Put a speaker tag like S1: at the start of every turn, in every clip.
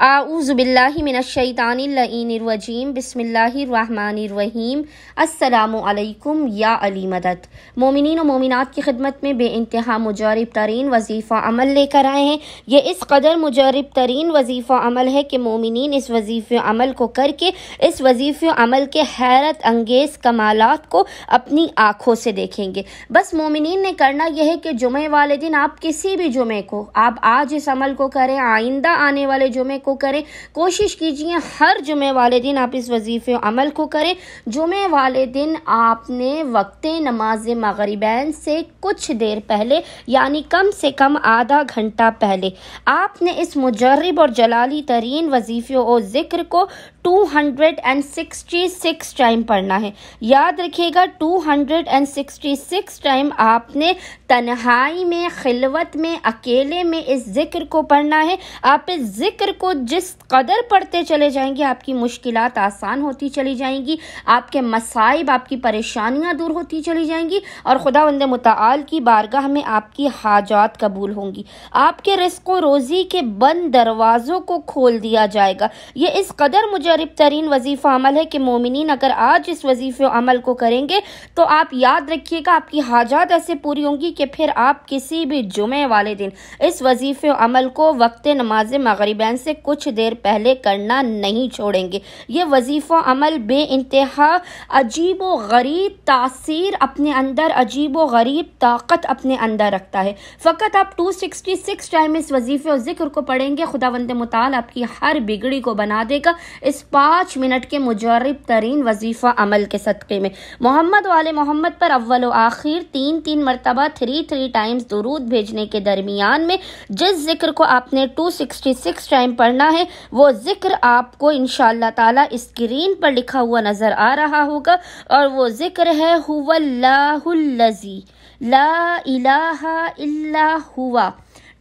S1: اعوذ باللہ من الشیطان اللعین الرجیم بسم اللہ الرحمن الرحیم السلام علیکم یا علی مدد۔ مومنین و مومنات کی خدمت میں بے انتہا مجرب ترین وظیفہ عمل لے کر آئے ہیں۔ یہ اس قدر مجرب ترین وظیفہ عمل ہے کہ مومنین اس وظیفہ عمل کو کر کے اس وظیفہ عمل کے حیرت انگیز کمالات کو اپنی آنکھوں سے دیکھیں گے۔ بس مومنین نے کرنا یہ ہے کہ جمعے والے دن آپ کسی بھی جمعے کو آپ آج اس عمل کو کریں، آئندہ آنے والے جمعے کو کریں، کوشش کیجئے ہر جمعے والے دن آپ اس وظیفے عمل کو کریں۔ جمعے والے دن آپ نے وقت نماز مغربین سے کچھ دیر پہلے یعنی کم سے کم آدھا گھنٹہ پہلے آپ نے اس مجرب اور جلالی ترین وظیفے اور ذکر کو 266 ٹائم پڑھنا ہے۔ یاد رکھیے گا 266 ٹائم آپ نے تنہائی میں، خلوت میں، اکیلے میں اس ذکر کو پڑھنا ہے۔ آپ اس ذکر کو جس قدر پڑھتے چلے جائیں گے آپ کی مشکلات آسان ہوتی چلی جائیں گی، آپ کے مصائب، آپ کی پریشانیاں دور ہوتی چلی جائیں گی اور خداوند متعال کی بارگاہ میں آپ کی حاجات قبول ہوں گی۔ آپ کے رزق و روزی کے بند دروازوں کو کھول دیا جائے گا۔ یہ اس قدر مجرب ترین وظیفہ عمل ہے کہ مومنین اگر آج اس وظیفہ عمل کو کریں گے تو آپ یاد رکھیے گا آپ کی حاجات ایسے پوری ہوں گی کہ پھر آپ کسی بھی جمعے والے دن اس وظیفہ عمل کو وقت نماز مغربین سے کچھ دیر پہلے کرنا نہیں چھوڑیں گے۔ یہ وظیفہ عمل بے انتہا عجیب و غریب تاثیر اپنے اندر، عجیب و غریب طاقت اپنے اندر رکھتا ہے۔ فقط آپ 266 ٹائم اس وظیفے اور ذکر کو پڑھیں گے، خداوند متعال آپ کی ہر بگڑی کو بنا دے گا اس 5 منٹ کے مجرب ترین وظیفہ عمل کے صدقے میں۔ محمد و آل محمد پر اول و آخر 3 مرتبہ 3 ٹائمز درود بھیجنے کے درمیان میں جس ذکر کو آپ نے 266 ٹائم پڑھنا ہے وہ ذکر آپ کو انشاءاللہ تعالی اسکرین پر لکھا ہوا نظر آ رہا ہوگا، اور وہ ذکر ہے هو اللہ الذی لا الہ الا ہوا۔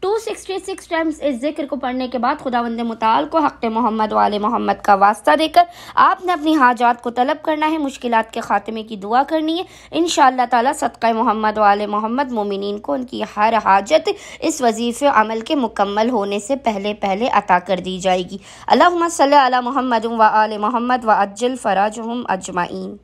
S1: 266 ٹائمز اس ذکر کو پڑھنے کے بعد خداوند متعال کو حق محمد و آل محمد کا واسطہ دے کر آپ نے اپنی حاجات کو طلب کرنا ہے، مشکلات کے خاتمے کی دعا کرنی ہے۔ انشاءاللہ تعالی صدقہ محمد و آل محمد مومنین کو ان کی ہر حاجت اس وظیفہ عمل کے مکمل ہونے سے پہلے عطا کر دی جائے گی۔ اللہم صلی علی محمد و آل محمد و عجل فراجہم اجمعین۔